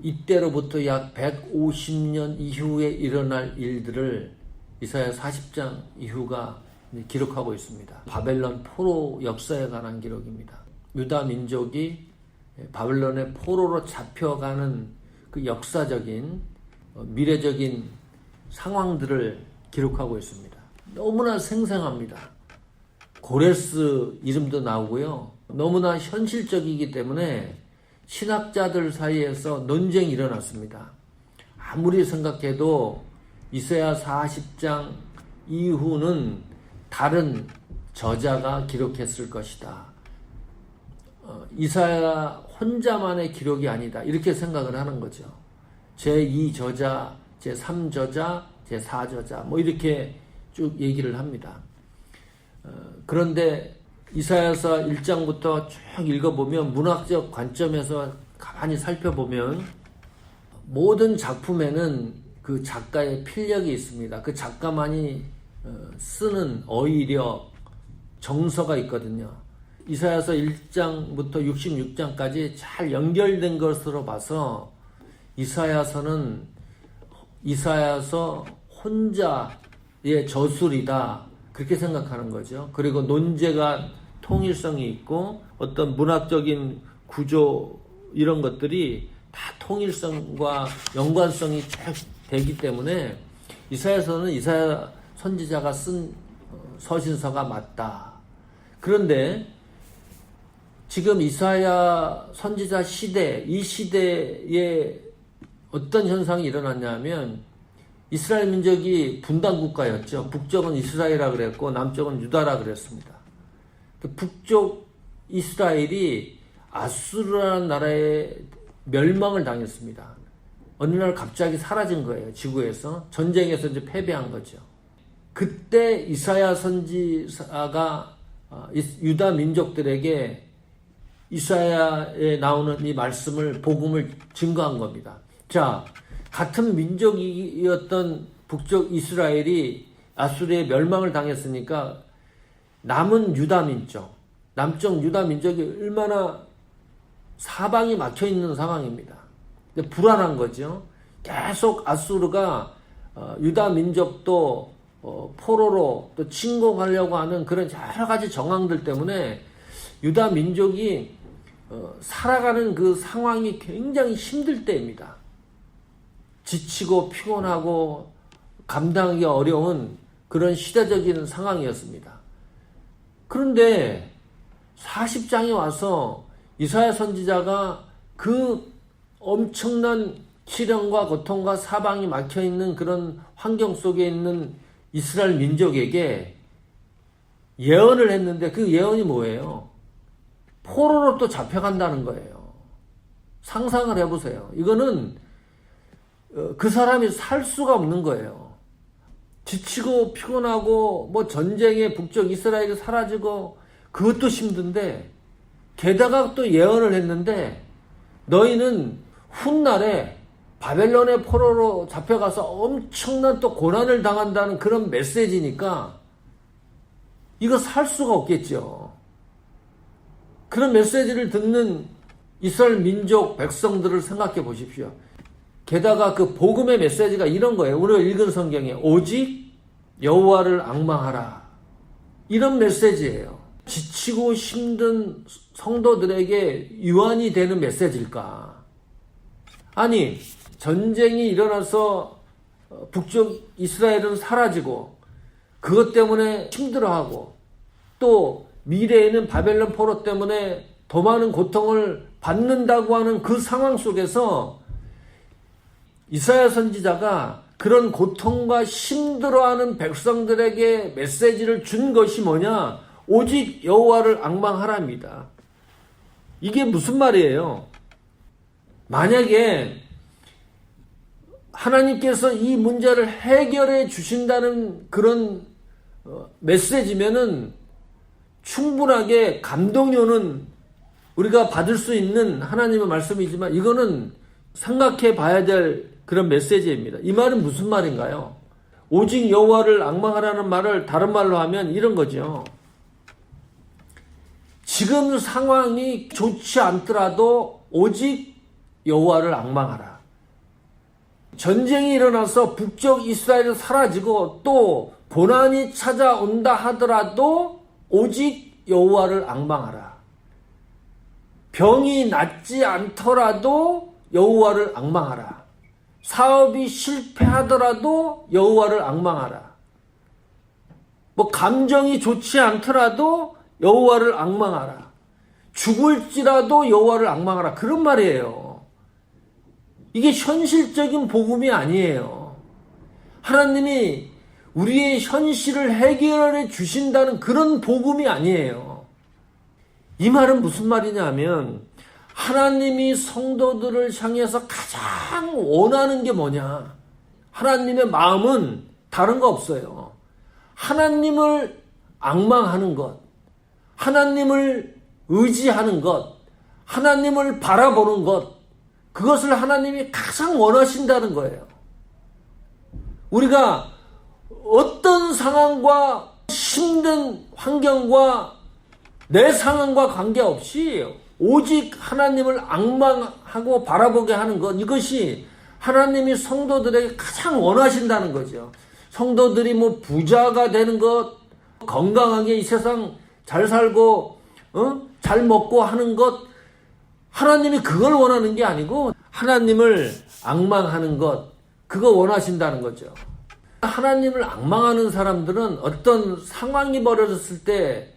이때로부터 약 150년 이후에 일어날 일들을 이사야 40장 이후가 기록하고 있습니다. 바벨론 포로 역사에 관한 기록입니다. 유다 민족이 바벨론의 포로로 잡혀가는 그 역사적인 미래적인 상황들을 기록하고 있습니다. 너무나 생생합니다. 고레스 이름도 나오고요. 너무나 현실적이기 때문에 신학자들 사이에서 논쟁이 일어났습니다. 아무리 생각해도 이사야 40장 이후는 다른 저자가 기록했을 것이다. 이사야 혼자만의 기록이 아니다. 이렇게 생각을 하는 거죠. 제2저자, 제3저자, 제4저자 뭐 이렇게 쭉 얘기를 합니다. 그런데 이사야서 1장부터 쭉 읽어보면 문학적 관점에서 가만히 살펴보면 모든 작품에는 그 작가의 필력이 있습니다. 그 작가만이 쓰는 어휘력, 정서가 있거든요. 이사야서 1장부터 66장까지 잘 연결된 것으로 봐서 이사야서 혼자의 저술이다. 그렇게 생각하는 거죠. 그리고 논제가 통일성이 있고 어떤 문학적인 구조 이런 것들이 다 통일성과 연관성이 쭉 되기 때문에 이사야서는 이사야 선지자가 쓴 서신서가 맞다. 그런데 지금 이사야 선지자 시대, 이 시대에 어떤 현상이 일어났냐면 이스라엘 민족이 분단 국가였죠. 북쪽은 이스라엘이라 그랬고 남쪽은 유다라 그랬습니다. 북쪽 이스라엘이 아수르라는 나라에 멸망을 당했습니다. 어느 날 갑자기 사라진 거예요. 지구에서. 전쟁에서 이제 패배한 거죠. 그때 이사야 선지자가 유다 민족들에게 이사야에 나오는 이 말씀을, 복음을 증거한 겁니다. 자, 같은 민족이었던 북쪽 이스라엘이 아수르의 멸망을 당했으니까 남은 유다 민족, 남쪽 유다 민족이 얼마나 사방이 막혀 있는 상황입니다. 불안한 거죠. 계속 아수르가 유다 민족도 포로로 또 침공하려고 하는 그런 여러 가지 정황들 때문에 유다 민족이 살아가는 그 상황이 굉장히 힘들 때입니다. 지치고 피곤하고 감당하기 어려운 그런 시대적인 상황이었습니다. 그런데 40장에 와서 이사야 선지자가 그 엄청난 시련과 고통과 사방이 막혀있는 그런 환경 속에 있는 이스라엘 민족에게 예언을 했는데 그 예언이 뭐예요? 포로로 또 잡혀간다는 거예요. 상상을 해보세요. 이거는 그 사람이 살 수가 없는 거예요. 지치고 피곤하고 뭐 전쟁에 북쪽 이스라엘이 사라지고 그것도 힘든데 게다가 또 예언을 했는데 너희는 훗날에 바벨론의 포로로 잡혀가서 엄청난 또 고난을 당한다는 그런 메시지니까 이거 살 수가 없겠죠. 그런 메시지를 듣는 이스라엘 민족 백성들을 생각해 보십시오. 게다가 그 복음의 메시지가 이런 거예요. 우리가 읽은 성경에 오직 여호와를 앙망하라. 이런 메시지예요. 지치고 힘든 성도들에게 유안이 되는 메시지일까? 아니, 전쟁이 일어나서 북쪽 이스라엘은 사라지고 그것 때문에 힘들어하고 또 미래에는 바벨론 포로 때문에 더 많은 고통을 받는다고 하는 그 상황 속에서 이사야 선지자가 그런 고통과 힘들어하는 백성들에게 메시지를 준 것이 뭐냐? 오직 여호와를 앙망하랍니다. 이게 무슨 말이에요? 만약에 하나님께서 이 문제를 해결해 주신다는 그런 메시지면은 충분하게 감동요는 우리가 받을 수 있는 하나님의 말씀이지만 이거는 생각해 봐야 될 그런 메시지입니다. 이 말은 무슨 말인가요? 오직 여호와를 앙망하라는 말을 다른 말로 하면 이런 거죠. 지금 상황이 좋지 않더라도 오직 여호와를 앙망하라. 전쟁이 일어나서 북쪽 이스라엘이 사라지고 또 고난이 찾아온다 하더라도 오직 여호와를 앙망하라. 병이 낫지 않더라도 여호와를 앙망하라. 사업이 실패하더라도 여호와를 앙망하라. 뭐 감정이 좋지 않더라도 여호와를 앙망하라. 죽을지라도 여호와를 앙망하라. 그런 말이에요. 이게 현실적인 복음이 아니에요. 하나님이 우리의 현실을 해결해 주신다는 그런 복음이 아니에요. 이 말은 무슨 말이냐면 하나님이 성도들을 향해서 가장 원하는 게 뭐냐? 하나님의 마음은 다른 거 없어요. 하나님을 앙망하는 것, 하나님을 의지하는 것, 하나님을 바라보는 것, 그것을 하나님이 가장 원하신다는 거예요. 우리가 어떤 상황과 힘든 환경과 내 상황과 관계없이 오직 하나님을 앙망하고 바라보게 하는 것, 이것이 하나님이 성도들에게 가장 원하신다는 거죠. 성도들이 뭐 부자가 되는 것, 건강하게 이 세상 잘 살고 잘 먹고 하는 것, 하나님이 그걸 원하는 게 아니고 하나님을 앙망하는 것, 그거 원하신다는 거죠. 하나님을 앙망하는 사람들은 어떤 상황이 벌어졌을 때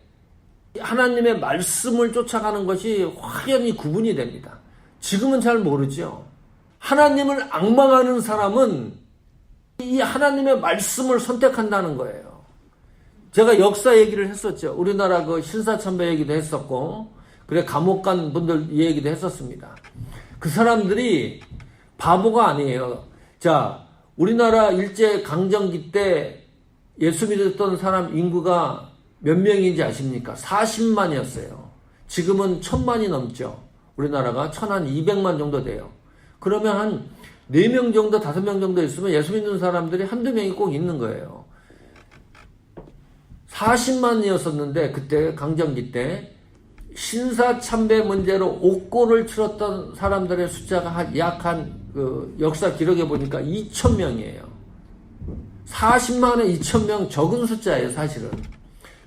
하나님의 말씀을 쫓아가는 것이 확연히 구분이 됩니다. 지금은 잘 모르죠. 하나님을 앙망하는 사람은 이 하나님의 말씀을 선택한다는 거예요. 제가 역사 얘기를 했었죠. 우리나라 그 신사참배 얘기도 했었고, 그래 감옥 간 분들 얘기도 했었습니다. 그 사람들이 바보가 아니에요. 자, 우리나라 일제 강점기 때 예수 믿었던 사람 인구가 몇 명인지 아십니까? 40만이었어요. 지금은 1000만이 넘죠. 우리나라가 1200만 정도 돼요. 그러면 한 4명 정도, 5명 정도 있으면 예수 믿는 사람들이 한두 명이 꼭 있는 거예요. 40만이었었는데 그때 강점기 때 신사참배 문제로 옥고를 치렀던 사람들의 숫자가 약 역사 기록에 보니까 2,000명이에요. 40만에 2,000명 적은 숫자예요, 사실은.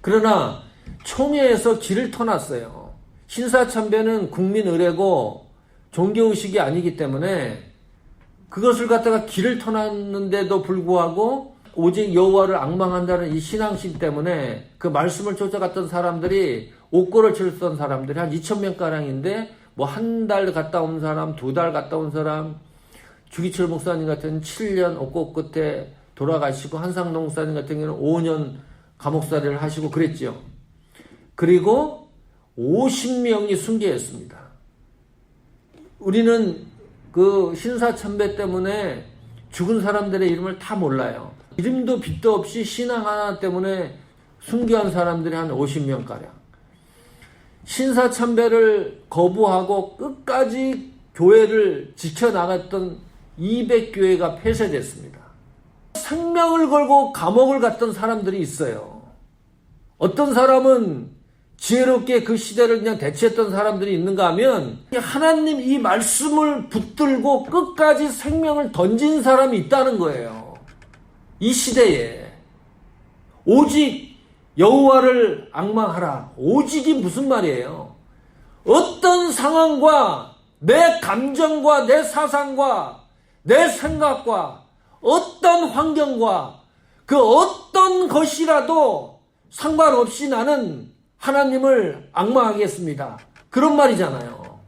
그러나 총회에서 길을 터놨어요. 신사참배는 국민 의례고 종교의식이 아니기 때문에 그것을 갖다가 길을 터놨는데도 불구하고 오직 여호와를 앙망한다는 이 신앙심 때문에 그 말씀을 쫓아갔던 사람들이 옥고를 치렀던 사람들이 한 2,000명가량인데 뭐 한 달 갔다 온 사람, 2달 갔다 온 사람, 주기철 목사님 같은 7년 옥고 끝에 돌아가시고 한상동 목사님 같은 경우는 5년 감옥살이를 하시고 그랬죠. 그리고 50명이 순교했습니다. 우리는 그 신사참배 때문에 죽은 사람들의 이름을 다 몰라요. 이름도 빛도 없이 신앙 하나 때문에 순교한 사람들이 한 50명가량. 신사참배를 거부하고 끝까지 교회를 지켜나갔던 200교회가 폐쇄됐습니다. 생명을 걸고 감옥을 갔던 사람들이 있어요. 어떤 사람은 지혜롭게 그 시대를 그냥 대체했던 사람들이 있는가 하면 하나님 이 말씀을 붙들고 끝까지 생명을 던진 사람이 있다는 거예요. 이 시대에 오직 여호와를 앙망하라. 오직이 무슨 말이에요? 어떤 상황과 내 감정과 내 사상과 내 생각과 어떤 환경과 그 어떤 것이라도 상관없이 나는 하나님을 앙망하겠습니다. 그런 말이잖아요.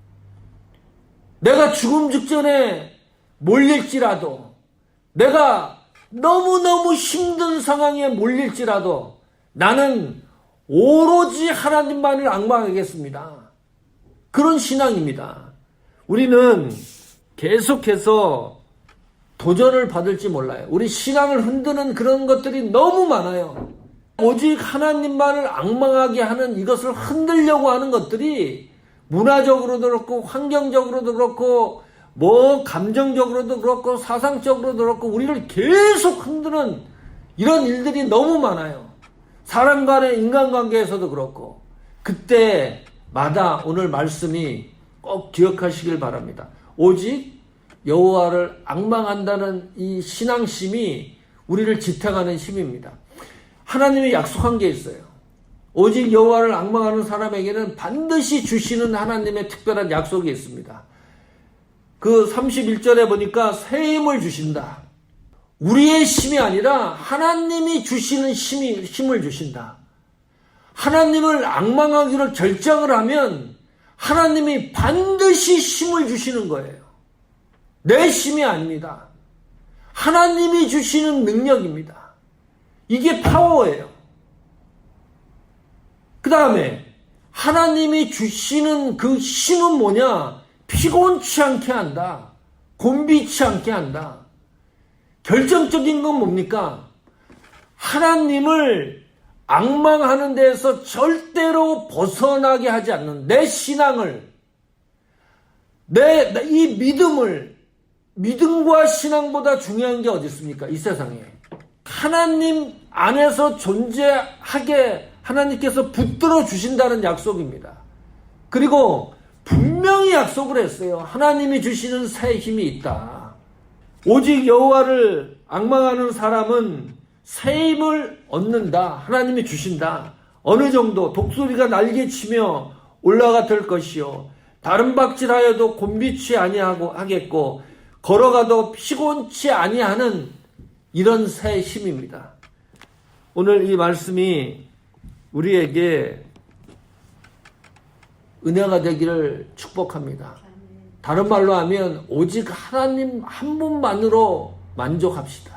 내가 죽음 직전에 몰릴지라도, 내가 너무너무 힘든 상황에 몰릴지라도 나는 오로지 하나님만을 앙망하겠습니다. 그런 신앙입니다. 우리는 계속해서 도전을 받을지 몰라요. 우리 신앙을 흔드는 그런 것들이 너무 많아요. 오직 하나님만을 앙망하게 하는 이것을 흔들려고 하는 것들이 문화적으로도 그렇고 환경적으로도 그렇고 뭐 감정적으로도 그렇고 사상적으로도 그렇고 우리를 계속 흔드는 이런 일들이 너무 많아요. 사람 간의 인간관계에서도 그렇고 그때마다 오늘 말씀이 꼭 기억하시길 바랍니다. 오직 여호와를 앙망한다는 이 신앙심이 우리를 지탱하는 힘입니다. 하나님이 약속한 게 있어요. 오직 여호와를 앙망하는 사람에게는 반드시 주시는 하나님의 특별한 약속이 있습니다. 그 31절에 보니까 새 힘을 주신다. 우리의 힘이 아니라 하나님이 주시는 힘을 주신다. 하나님을 앙망하기로 결정을 하면 하나님이 반드시 힘을 주시는 거예요. 내 힘이 아닙니다. 하나님이 주시는 능력입니다. 이게 파워예요. 그 다음에 하나님이 주시는 그 힘은 뭐냐? 피곤치 않게 한다. 곤비치 않게 한다. 결정적인 건 뭡니까? 하나님을 앙망하는 데에서 절대로 벗어나게 하지 않는 내 신앙을, 이 믿음과 신앙보다 중요한 게 어디 있습니까? 이 세상에. 하나님 안에서 존재하게 하나님께서 붙들어 주신다는 약속입니다. 그리고 분명히 약속을 했어요. 하나님이 주시는 새 힘이 있다. 오직 여호와를 앙망하는 사람은 새 힘을 얻는다. 하나님이 주신다. 어느 정도 독수리가 날개치며 올라가될 것이요 다른 박질하여도 곤비치 아니하겠고 걸어가도 피곤치 아니하는 이런 새 힘입니다. 오늘 이 말씀이 우리에게 은혜가 되기를 축복합니다. 다른 말로 하면 오직 하나님 한 분만으로 만족합시다.